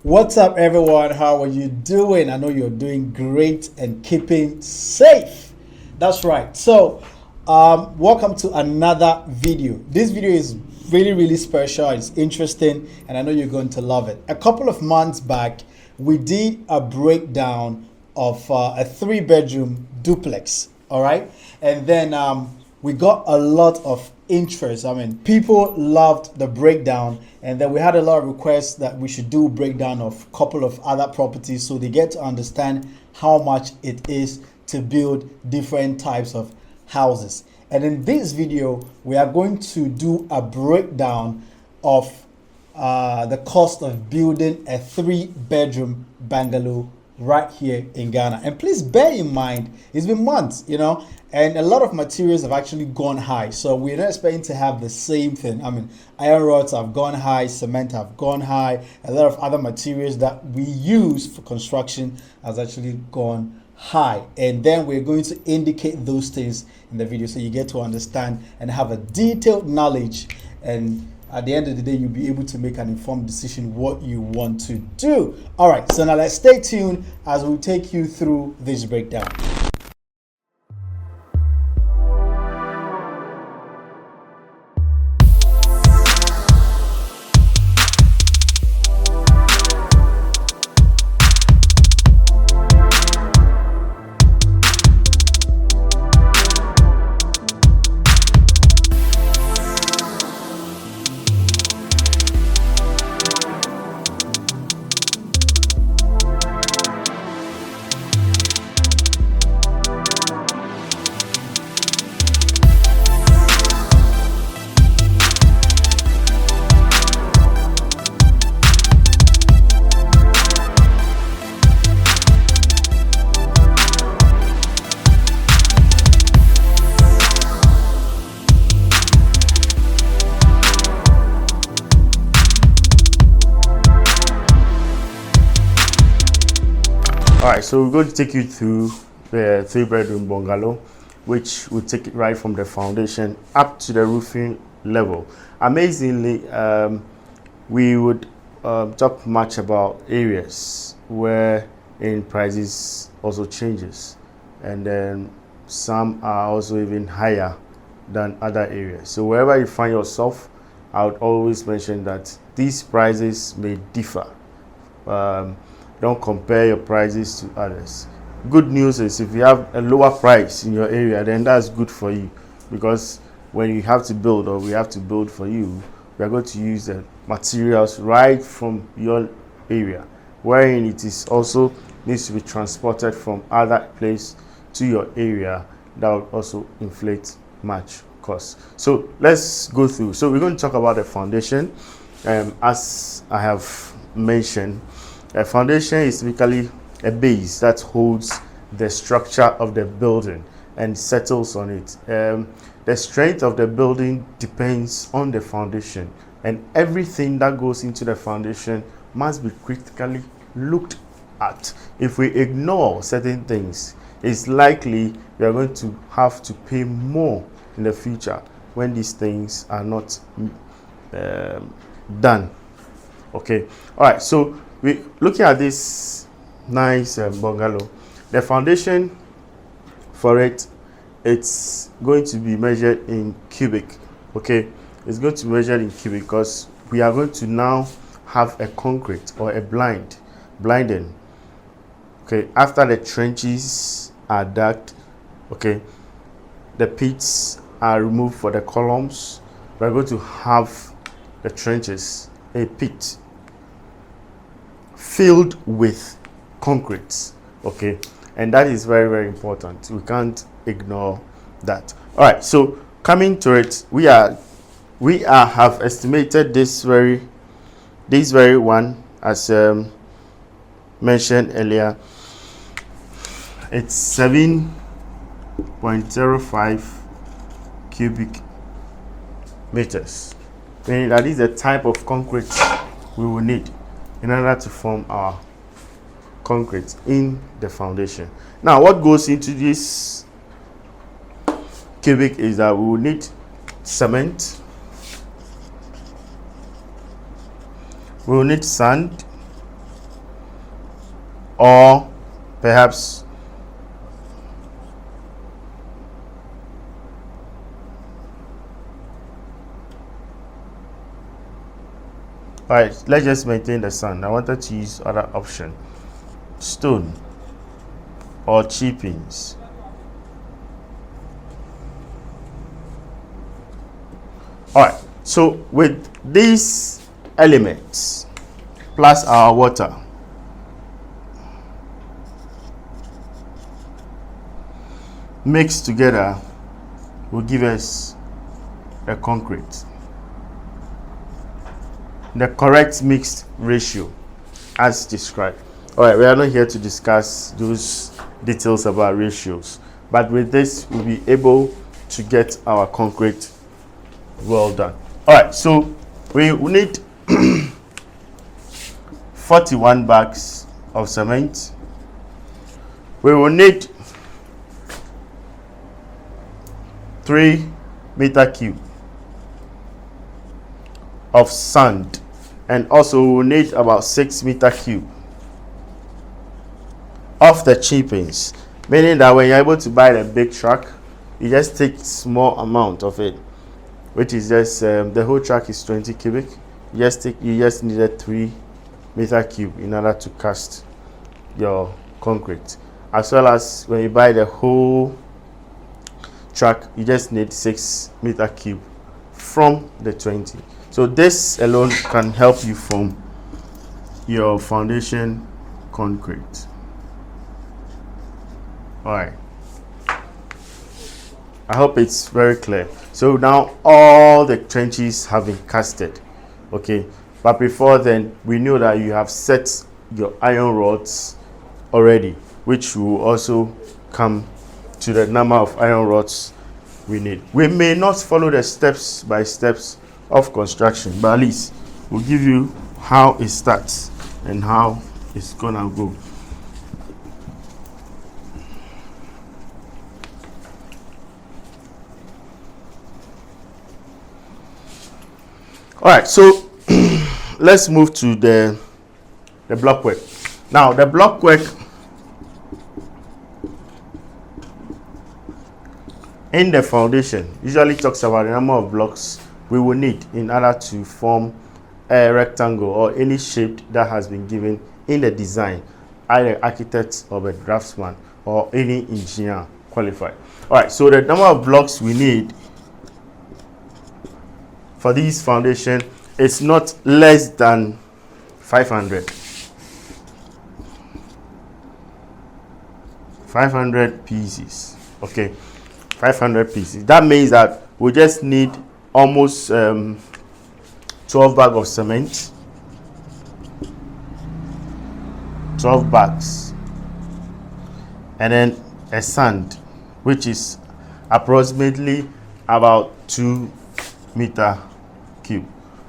What's up, everyone? How are you doing? I know you're doing great and keeping safe. That's right. So, welcome to another video. This video is really special. It's interesting, and I know you're going to love it. A couple of months back, we did a breakdown of a 3-bedroom duplex. All right, and then we got a lot of interest. I mean, people loved the breakdown, and then we had a lot of requests that we should do a breakdown of a couple of other properties so they get to understand how much it is to build different types of houses. And in this video, we are going to do a breakdown of the cost of building a 3-bedroom bungalow right here in Ghana. And please bear in mind, it's been months, and a lot of materials have actually gone high. So we're not expecting to have the same thing. I mean, iron rods have gone high, cement have gone high, a lot of other materials that we use for construction has actually gone high. And then we're going to indicate those things in the video so you get to understand and have a detailed knowledge, and at the end of the day, you'll be able to make an informed decision what you want to do. All right, so now let's stay tuned as we take you through this breakdown. Alright, so we're going to take you through the 3-bedroom bungalow, which will take it right from the foundation up to the roofing level. Amazingly, we would talk much about areas where in prices also changes, and then some are also even higher than other areas. So wherever you find yourself, I would always mention that these prices may differ. Don't compare your prices to others. Good news is if you have a lower price in your area, then that's good for you, because when you have to build, or we have to build for you, we are going to use the materials right from your area, wherein it is also needs to be transported from other place to your area. That will also inflate much cost. So let's go through. So we're going to talk about the foundation. As I have mentioned, a foundation is typically a base that holds the structure of the building and settles on it. The strength of the building depends on the foundation, and everything that goes into the foundation must be critically looked at. If we ignore certain things, it's likely we are going to have to pay more in the future when these things are not done. Okay, all right, so we looking at this nice bungalow. The foundation for it, it's going to be measured in cubic. Okay, it's going to be measured in cubic because we are going to now have a concrete or a blinding. Okay, after the trenches are dug, okay, the pits are removed for the columns. We are going to have the trenches, a pit filled with concrete. Okay, and that is very important. We can't ignore that. All right, so coming to it, we have estimated this very one, as mentioned earlier. It's 7.05 cubic meters, meaning that is the type of concrete we will need in order to form our concrete in the foundation. Now, what goes into this cubic is that we will need cement, we will need sand, or perhaps all right, let's just maintain the sand. I wanted to use other option, stone or chippings. All right, so with these elements plus our water, mixed together will give us a concrete. The correct mixed ratio as described. All right, we are not here to discuss those details about ratios, but with this we'll be able to get our concrete well done. All right, so we need 41 bags of cement. We will need 3 meter cube of sand, and also we will need about 6 meter cube of the chippings, meaning that when you're able to buy the big truck, you just take small amount of it, which is just the whole truck is 20 cubic. You just need a 3 meter cube in order to cast your concrete, as well as when you buy the whole truck, you just need 6 meter cube from the 20. So this alone can help you form your foundation concrete. All right, I hope it's very clear. So now all the trenches have been casted, okay, but before then we know that you have set your iron rods already, which will also come to the number of iron rods we need. We may not follow the steps by steps of construction, but at least we'll give you how it starts and how it's gonna go. All right, so let's move to the block work. Now the block work in the foundation usually talks about the number of blocks we will need in order to form a rectangle or any shape that has been given in the design, either architect or a draftsman or any engineer qualified. All right, so the number of blocks we need for this foundation is not less than 500. 500 pieces, okay, 500 pieces. That means that we just need almost 12 bags of cement, 12 bags, and then a sand, which is approximately about 2 meter cube.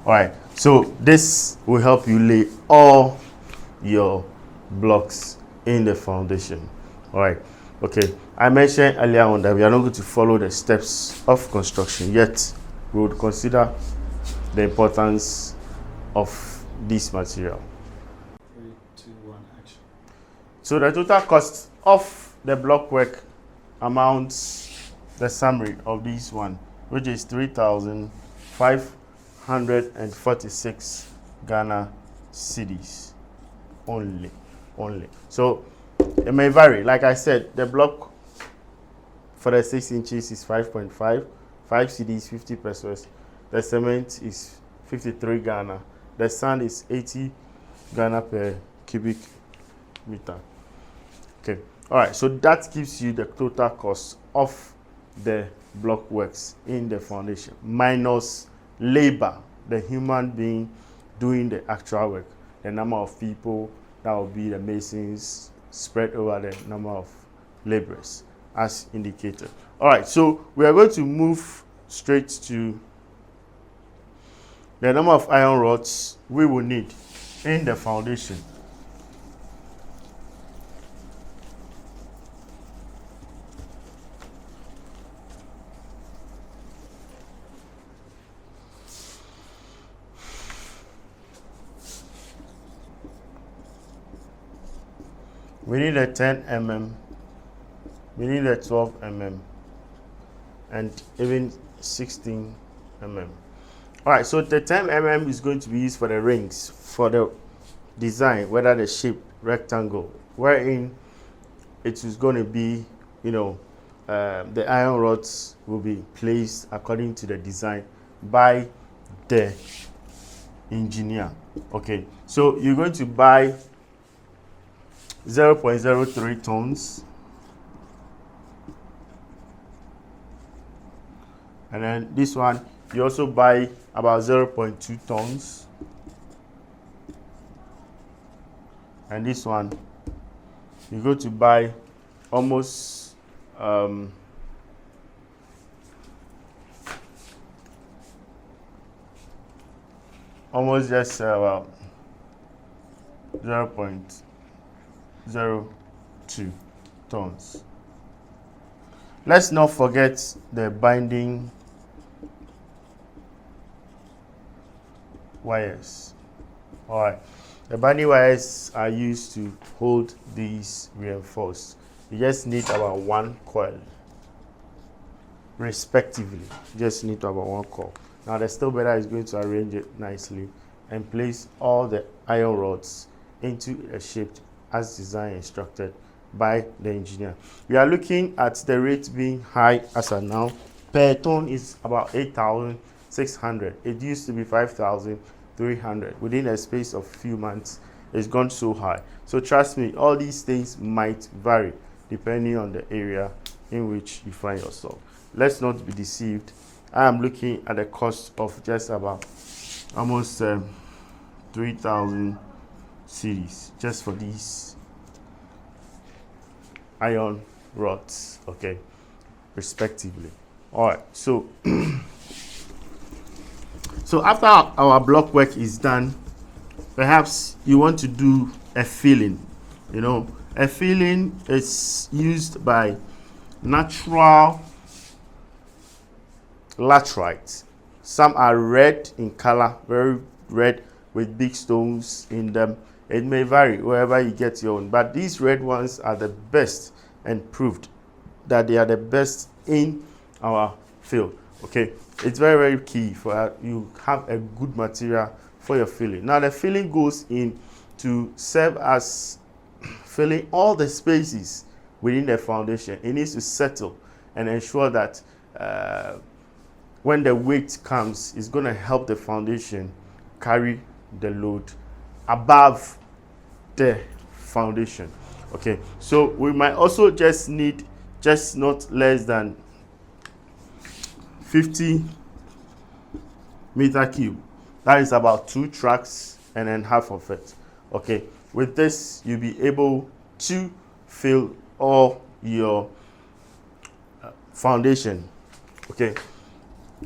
All right, so this will help you lay all your blocks in the foundation. All right, okay, I mentioned earlier on that we are not going to follow the steps of construction, yet we would consider the importance of this material. 3, 2, 1, action. So the total cost of the block work amounts, the summary of this one, which is 3,546 Ghana cedis only. So it may vary. Like I said, the block for the 6 inches is 5.5, 5 cedis, 50 pesos. The cement is 53 Ghana. The sand is 80 Ghana per cubic meter. Okay. All right. So that gives you the total cost of the block works in the foundation minus labor, the human being doing the actual work, the number of people that will be the masons spread over the number of laborers as indicated. All right, so we are going to move straight to the number of iron rods we will need in the foundation. We need a 10 mm, we need a 12 mm, and even 16 mm. All right, so the 10 mm is going to be used for the rings, for the design, whether the shape rectangle, wherein it is going to be, the iron rods will be placed according to the design by the engineer. Okay, so you're going to buy 0.03 tons, and then this one you also buy about 0.2 tons, and this one you go to buy almost just about 0.02 tons. Let's not forget the binding wires. All right, the binding wires are used to hold these reinforced. You just need about 1 coil respectively. You just need about 1 coil. Now the steel bender is going to arrange it nicely and place all the iron rods into a shape as designed instructed by the engineer. We are looking at the rate being high as of now. Per ton is about 8,600. It used to be 5,300. Within a space of few months, it's gone so high. So trust me, all these things might vary depending on the area in which you find yourself. Let's not be deceived. I am looking at the cost of just about almost 3,000 cedis just for these iron rods, okay, respectively. All right, so so after our block work is done, perhaps you want to do a filling. A filling is used by natural laterites. Some are red in color, very red with big stones in them. It may vary wherever you get your own, but these red ones are the best and proved that they are the best in our field. Okay, it's very, very key for you have a good material for your filling. Now the filling goes in to serve as filling all the spaces within the foundation. It needs to settle and ensure that when the weight comes, it's going to help the foundation carry the load above the foundation. Okay, so we might also just need not less than 50 meter cube. That is about 2 tracks and then half of it. Okay, with this you'll be able to fill all your foundation. Okay,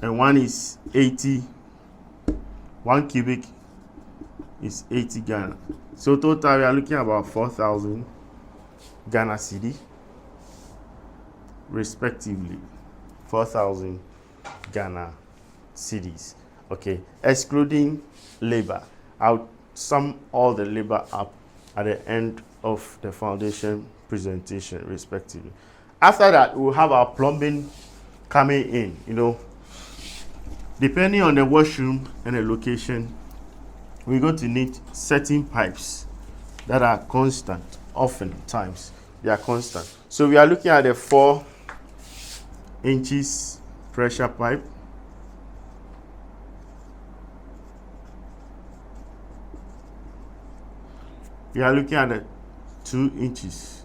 and one is 80, 1 cubic is 80 Ghana. So total we are looking at about 4,000 Ghana cedi respectively. 4,000 Ghana cedis. Okay, excluding labor. I'll sum all the labor up at the end of the foundation presentation respectively. After that, we'll have our plumbing coming in. Depending on the washroom and the location, we're going to need certain pipes that are constant. Oftentimes they are constant. So we are looking at a 4 inches pressure pipe. We are looking at a 2 inches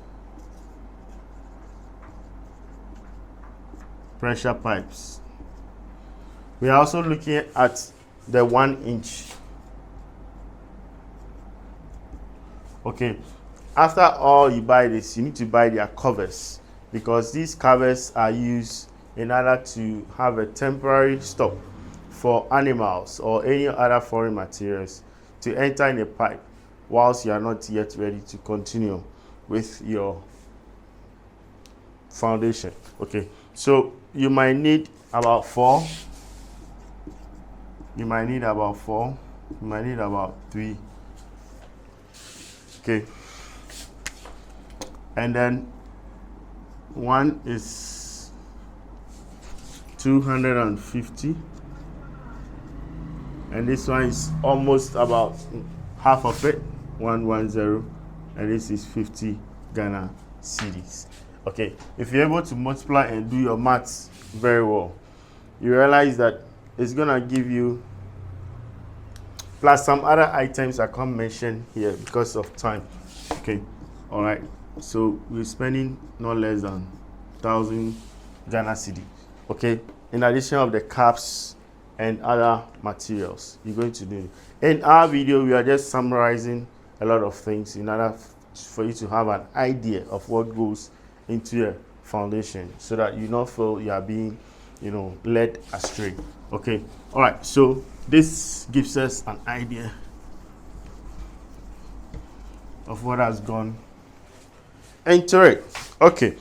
pressure pipes. We are also looking at the 1 inch. Okay, after all you buy this, you need to buy their covers, because these covers are used in order to have a temporary stop for animals or any other foreign materials to enter in a pipe whilst you are not yet ready to continue with your foundation. Okay, so you might need about 4. You might need about 4. You might need about 3. Okay. and then one is 250, and this one is almost about half of it, 110, and this is 50 Ghana cedis. Okay, if you're able to multiply and do your maths very well, you realize that it's gonna give you, plus some other items I can't mention here because of time. Okay, all right, so we're spending not less than 1,000 Ghana cedi. Okay, in addition of the caps and other materials you're going to do. In our video, we are just summarizing a lot of things in order for you to have an idea of what goes into your foundation, so that you not feel you are being, led astray. Okay, all right, so this gives us an idea of what has gone into it. Okay,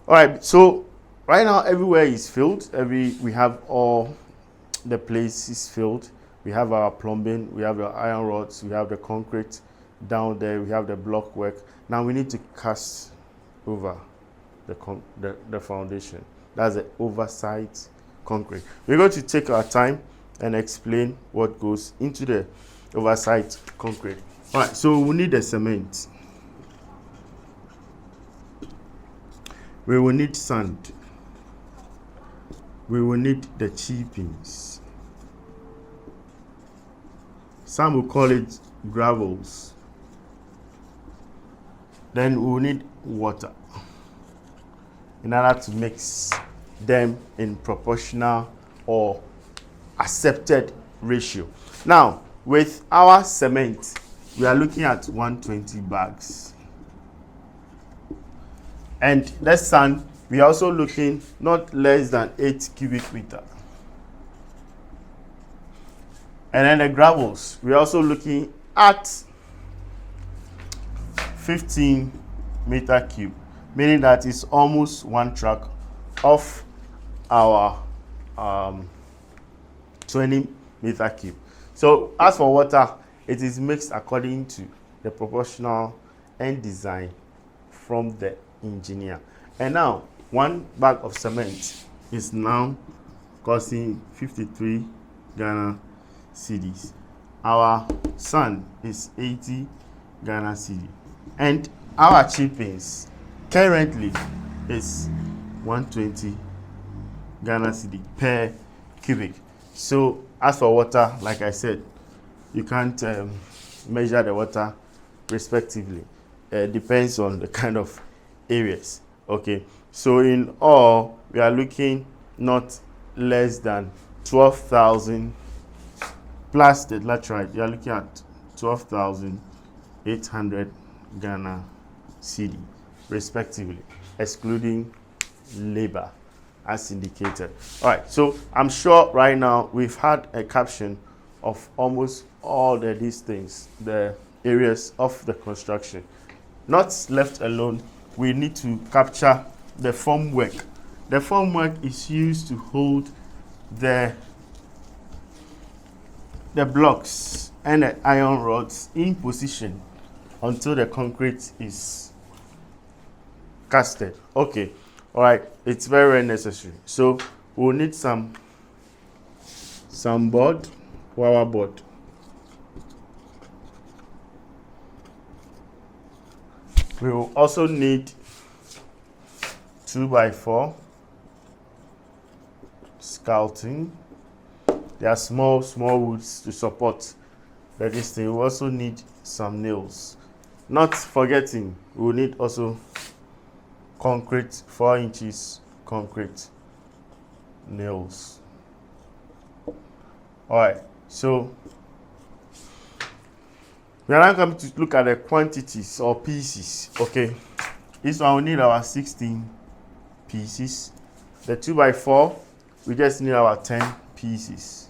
all right, so right now everywhere is filled. We have all the places filled. We have our plumbing, we have the iron rods, we have the concrete down there, we have the block work. Now we need to cast over the foundation. That's the oversight concrete. We're going to take our time and explain what goes into the oversight concrete. All right, so we need the cement. We will need sand. We will need the chippings. Some will call it gravels. Then we will need water in order to mix them in proportional or accepted ratio. Now, with our cement, we are looking at 120 bags. And the sand, we are also looking not less than 8 cubic meter. And then the gravels, we are also looking at 15 meter cube, meaning that it's almost one truck of our 20 meter cube. So as for water, it is mixed according to the proportional and design from the engineer. And now, one bag of cement is now costing 53 Ghana cedis. Our sand is 80 Ghana cedi. And our chippings currently is 120 Ghana cedi per cubic. So as for water, like I said, you can't measure the water respectively. Depends on the kind of areas. Okay, so in all, we are looking not less than 12,000 plus the laterite. You are looking at 12,800 Ghana cedi respectively, excluding labor as indicated. All right, so I'm sure right now we've had a caption of almost all these things, the areas of the construction. Not left alone, we need to capture the formwork. The formwork is used to hold the blocks and the iron rods in position until the concrete is casted. Okay, all right, it's very, very necessary. So we'll need some board, wire board. We will also need 2x4 scouting. There are small woods to support the distance. We also need some nails. Not forgetting, we will need also concrete, 4 inches concrete nails. All right, so we are now going to look at the quantities or pieces. Okay, this one we need our 16 pieces. The 2x4, we just need our 10 pieces.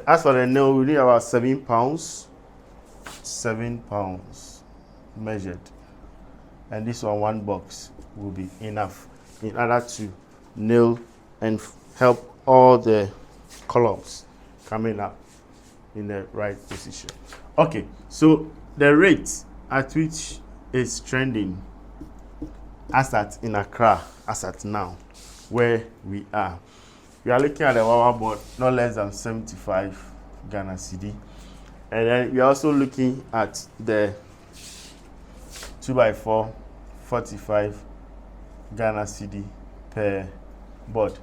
As for the nail, we need about 7 pounds. 7 pounds measured. And this one box will be enough in order to nail and help all the columns coming up in the right position. Okay, so the rate at which is trending as at in Accra, as at now, where we are. We are looking at the Wawa board not less than 75 Ghana cedi. And then we are also looking at the 2x4 45 Ghana cedi per board.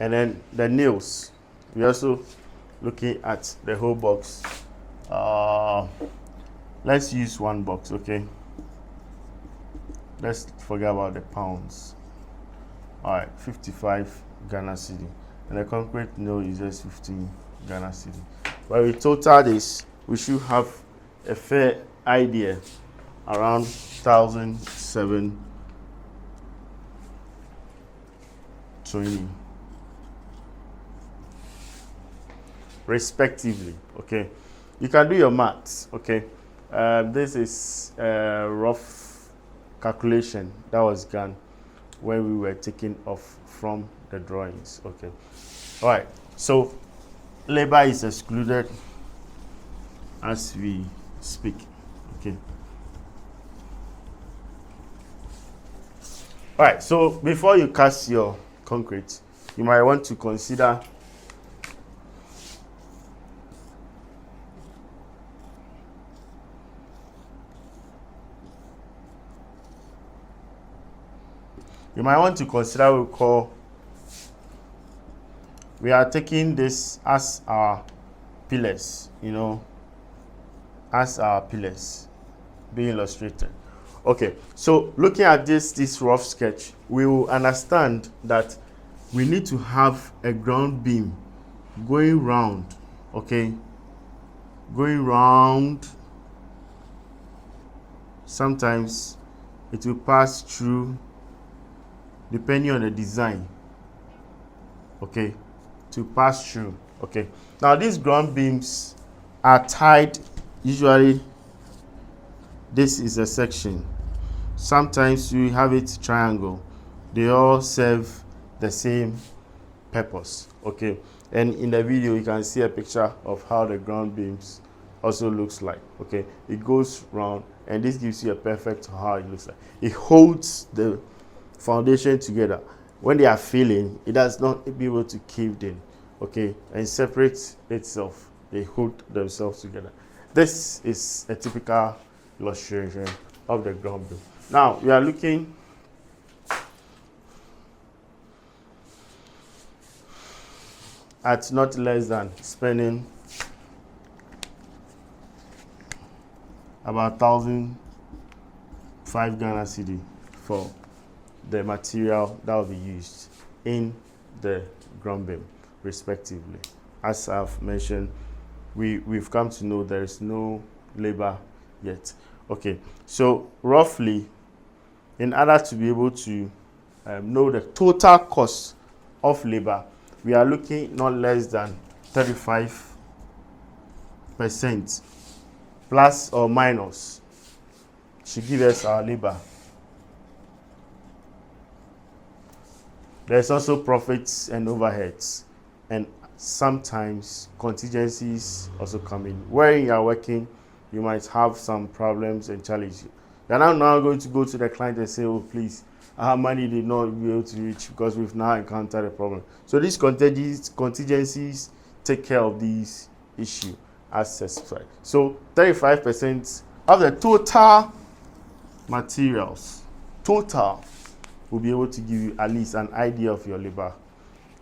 And then the nails, we are also looking at the whole box. Let's use one box, okay? Let's forget about the pounds. All right, 55 Ghana cedi. And the concrete nail is just 15 Ghana cedi. When we total this, we should have a fair idea around 1,720 respectively. Okay, you can do your maths. Okay, this is a rough calculation that was done when we were taking off from the drawings. Okay, all right, so labor is excluded as we speak. Okay, all right, so before you cast your concrete, you might want to consider what we are taking this as our pillars, as our pillars being illustrated. Okay, so looking at this rough sketch, we will understand that we need to have a ground beam going round, okay, going round. Sometimes it will pass through, depending on the design, okay, to pass through. Okay, now these ground beams are tied. Usually this is a section. Sometimes you have it triangle. They all serve the same purpose. Okay, and in the video you can see a picture of how the ground beams also looks like. Okay, it goes round, and this gives you a perfect how it looks like. It holds the foundation together. When they are failing, it does not be able to cave in, okay, and separate itself. They hold themselves together. This is a typical illustration of the ground beam. Now we are looking at not less than spending about 1,005 Ghana cedi for the material that will be used in the ground beam, respectively. As I've mentioned, we've come to know there is no labor yet. Okay, so roughly, in order to be able to know the total cost of labor, we are looking not less than 35% plus or minus should give us our labor. There's also profits and overheads, and sometimes contingencies also come in. Where you are working, you might have some problems and challenges. You're now going to go to the client and say, oh, please, our money did not be able to reach because we've now encountered a problem. So these contingencies take care of these issues as specified. So 35% of the total materials, will be able to give you at least an idea of your labor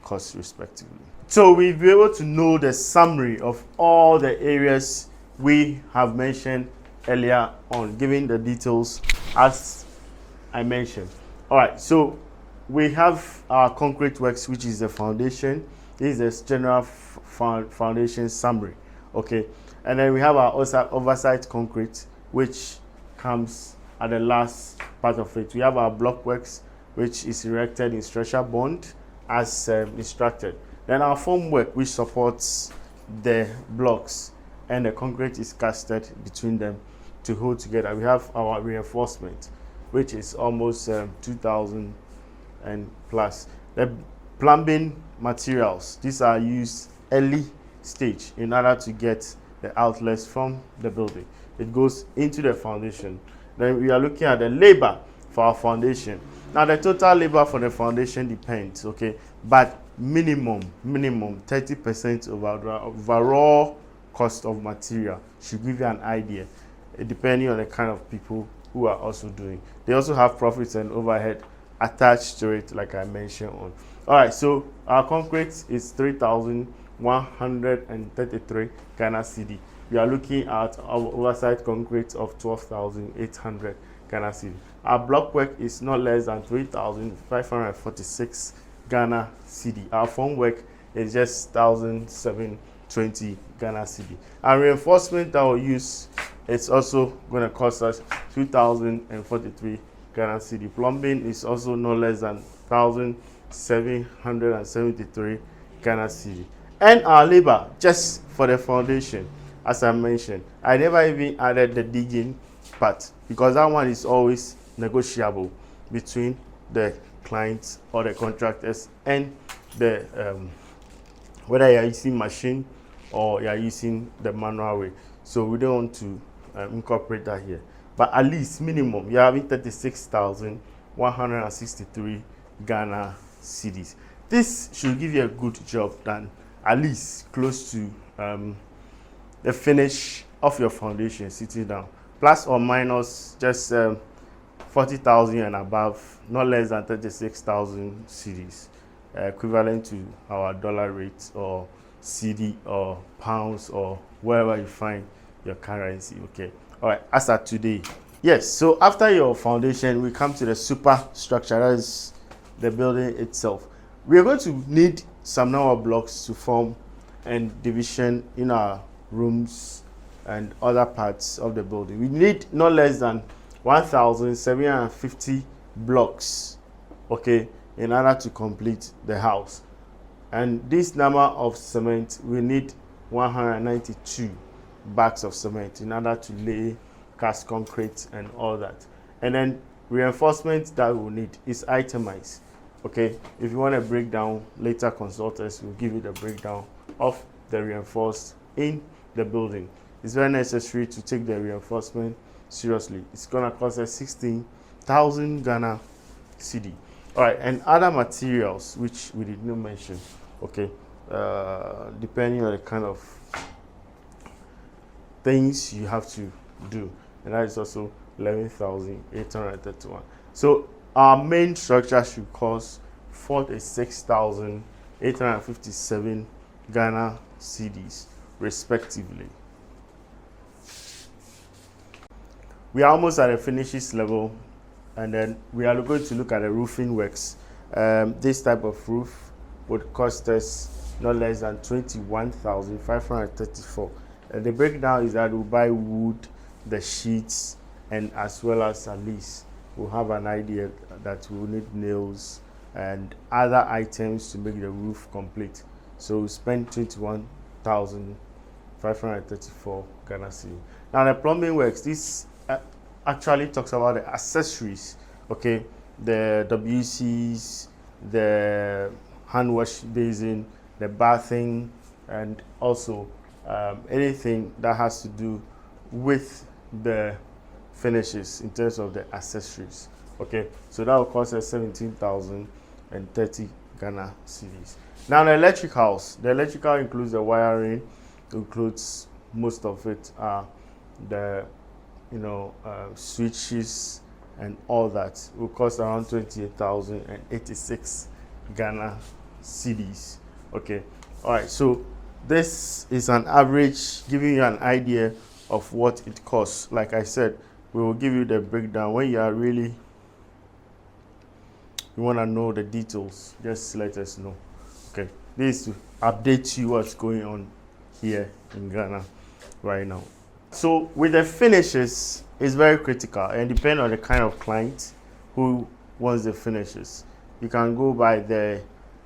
costs respectively. So we'll be able to know the summary of all the areas we have mentioned earlier on, giving the details as I mentioned. All right, so we have our concrete works, which is the foundation. This is the general foundation summary, okay? And then we have our oversight concrete, which comes at the last part of it. We have our block works, which is erected in structure bond as instructed. Then our formwork, which supports the blocks, and the concrete is casted between them to hold together. We have our reinforcement, which is almost 2,000 and plus. The plumbing materials, these are used early stage in order to get the outlets from the building. It goes into the foundation. Then we are looking at the labor for our foundation. Now the total labor for the foundation depends, okay, but minimum 30% of our overall cost of material should give you an idea, depending on the kind of people who are also doing. They also have profits and overhead attached to it, like I mentioned on. All right, so our concrete is 3,133 Ghana cedi. We are looking at our oversight concrete of 12,800 Ghana cedi. Our block work is not less than 3,546 Ghana cedi. Our formwork is just 1,720 Ghana cedi. Our reinforcement that we'll use, it's also going to cost us 2,043 Ghana cedi. Plumbing is also no less than 1,773 Ghana cedi. And our labor just for the foundation, as I mentioned, I never even added the digging part because that one is always negotiable between the clients or the contractors and the whether you are using machine or you are using the manual way. So we don't want to incorporate that here. But at least minimum, you're having 36,163 Ghana cedis. This should give you a good job done, at least close to the finish of your foundation sitting down. Plus or minus just 40,000 and above, not less than 36,000 cedis, equivalent to our dollar rate or cedi or pounds or wherever you find your currency. Okay. All right, as at today. Yes, so after your foundation, we come to the superstructure, that is the building itself. We are going to need some number of blocks to form and division in our rooms and other parts of the building. We need not less than 1,750 blocks, okay, in order to complete the house. And this number of cement, we need 192 bags of cement in order to lay cast concrete and all that. And then reinforcement that we'll need is itemized. Okay, if you want a breakdown, later consult us, we'll give you the breakdown of the reinforced in the building. It's very necessary to take the reinforcement seriously. It's gonna cost us 16,000 Ghana cedi. All right, and other materials which we did not mention. Okay, depending on the kind of things you have to do, and that is also 11,831. So our main structure should cost 46,857 Ghana cedis respectively. We are almost at the finishes level, and then we are going to look at the roofing works. This type of roof would cost us not less than 21,534. And the breakdown is that we'll buy wood, the sheets, and as well as at least we'll have an idea that we'll need nails and other items to make the roof complete. So we spend 21,534 Ghana cedi. Now the plumbing works, this actually talks about the accessories, okay, the WCs, the hand wash basin, the bathing, and also anything that has to do with the finishes in terms of the accessories. Okay, so that will cost us 17,030 Ghana cedis. Now the electrical includes the wiring, includes most of it, the switches and all that will cost around 28,086 Ghana cedis. Okay, all right, so this is an average, giving you an idea of what it costs. Like I said, we will give you the breakdown when you want to know the details. Just let us know. Okay, this is to update you what's going on here in Ghana right now. So with the finishes, it's very critical and depend on the kind of client who wants the finishes. You can go by the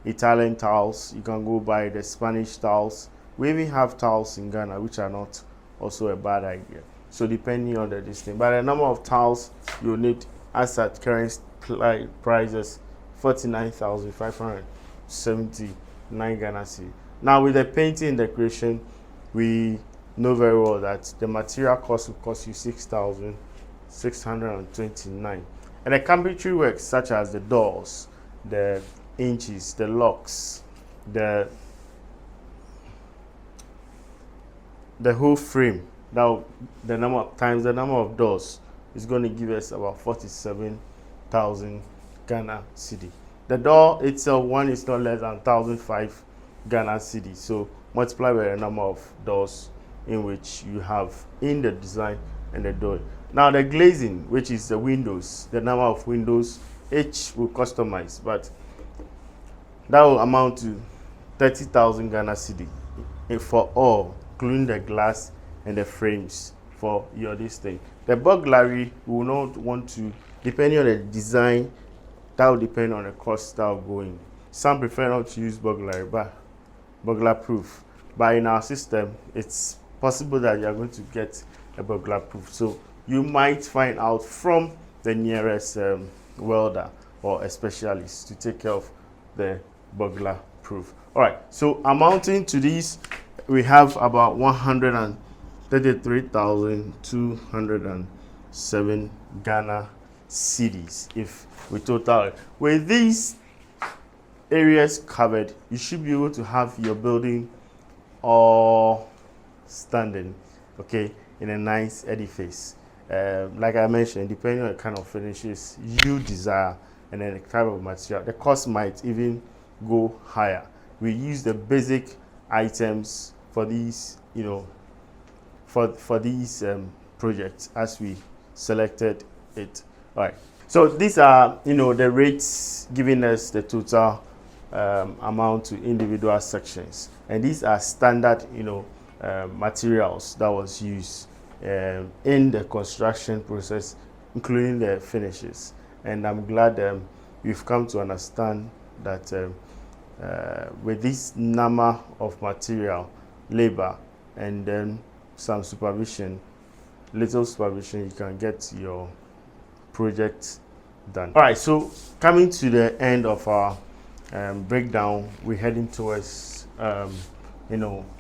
Italian tiles, you can go by the Spanish tiles. We even have tiles in Ghana which are not also a bad idea. So depending on the distance, but the number of tiles you need as at current prices, 49,579 Ghana cedi. Now with the painting and decoration, we know very well that the material cost will cost you 6,000 629. And the carpentry work such as the doors, the hinges, the locks, the whole frame, now the number of times the number of doors is going to give us about 47,000 Ghana cedi. The door itself, one is not less than 1,005 Ghana cedi. So multiply by the number of doors in which you have in the design and the door. Now the glazing, which is the windows, the number of windows each will customize, but that will amount to 30,000 Ghana cedi for all, including the glass and the frames for your this thing. The burglary will not want to, depending on the design, that will depend on the cost that will go in. Some prefer not to use burglary, but burglar proof. But in our system, it's possible that you are going to get a burglar proof. So you might find out from the nearest welder or a specialist to take care of the burglar proof. All right, so amounting to these, we have about 133,207 Ghana cedis if we total it. With these areas covered, you should be able to have your building all standing, okay, in a nice edifice. Like I mentioned, depending on the kind of finishes you desire and then the type of material, the cost might even go higher. We use the basic items for these, for these projects as we selected it. All right. So these are, the rates giving us the total amount to individual sections, and these are standard, materials that was used in the construction process, including the finishes. And I'm glad we've come to understand that with this number of material, labor, and then some supervision, little supervision, you can get your project done. All right, so coming to the end of our breakdown, we're heading towards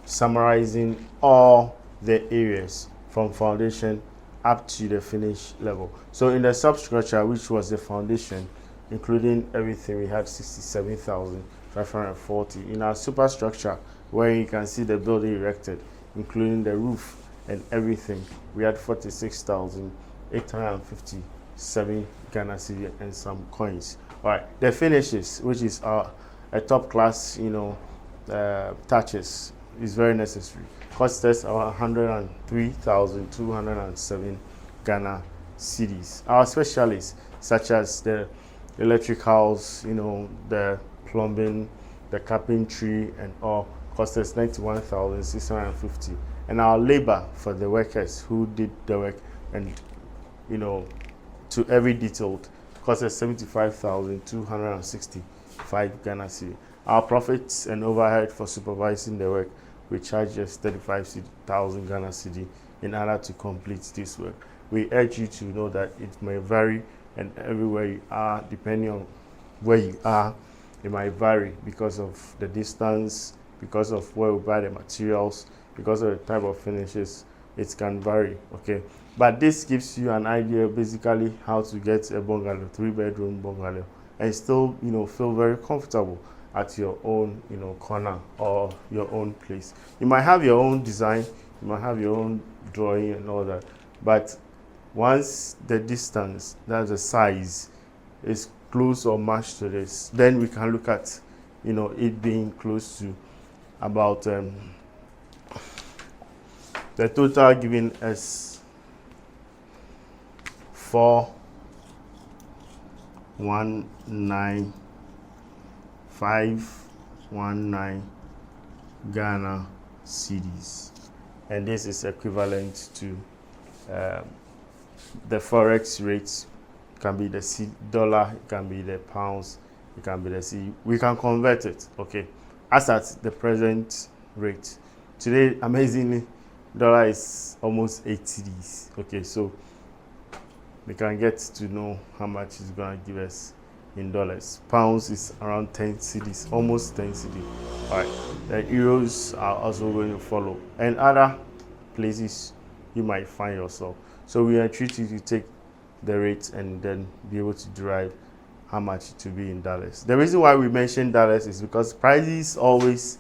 summarizing all the areas from foundation up to the finish level. So in the substructure, which was the foundation, including everything, we had 67,540. In our superstructure, where you can see the building erected, including the roof and everything, we had 46,857 Ghana cedi and some coins. All right, the finishes, which is a top class, touches, is very necessary. Cost us 103,207 Ghana cedis. Our specialists, such as the electricals, the plumbing, the carpentry, and all, cost us 91,650. And our labor for the workers who did the work and, to every detailed, cost us 75,265 Ghana cedi. Our profits and overhead for supervising the work, we charge us 35,000 Ghana cedi in order to complete this work. We urge you to know that it may vary, and everywhere you are, depending on where you are, it might vary because of the distance, because of where we buy the materials, because of the type of finishes. It can vary, okay? But this gives you an idea basically how to get a bungalow, 3-bedroom bungalow, and still, feel very comfortable at your own, corner or your own place. You might have your own design, you might have your own drawing and all that, but once the distance, that's the size, is close or matched to this, then we can look at, it being close to about the total giving us 419,519 Ghana cedis, and this is equivalent to the forex rates. It can be the dollar, it can be the pounds, it can be the C. We can convert it, okay, as at the present rate. Today, amazingly, dollar is almost 8 cedis, okay, so we can get to know how much it's going to give us in dollars. Pounds is around 10 cedis, almost 10 cedis. All right, the euros are also going to follow, and other places you might find yourself. So we entreat you to take the rate and then be able to derive how much it will be in dollars. The reason why we mention dollars is because prices always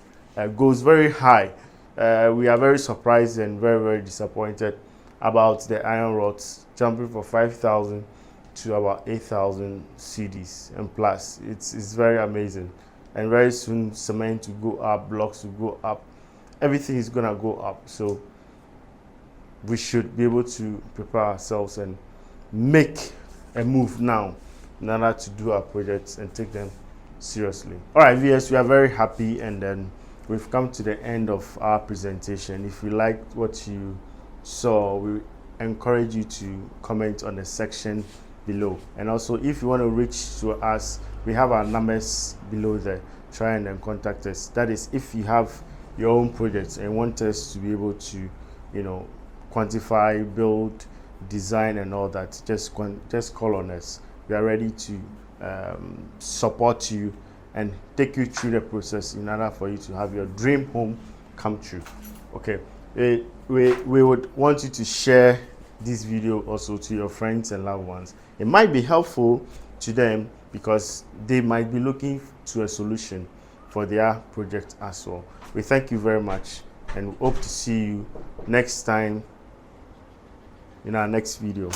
goes very high. We are very surprised and very disappointed about the iron rods jumping from 5,000 to about 8,000 CDs and plus. It's very amazing, and very soon cement will go up, blocks will go up, everything is gonna go up. So we should be able to prepare ourselves and make a move now in order to do our projects and take them seriously. All right, VS, we are very happy, and then we've come to the end of our presentation. If you liked what you saw, we encourage you to comment on the section below. And also, if you want to reach to us, we have our numbers below there. Try and then contact us. That is, if you have your own projects and want us to be able to, quantify, build, design, and all that, just call on us. We are ready to support you and take you through the process in order for you to have your dream home come true. Okay, we would want you to share this video also to your friends and loved ones. It might be helpful to them because they might be looking to a solution for their project as well. We thank you very much and hope to see you next time in our next video.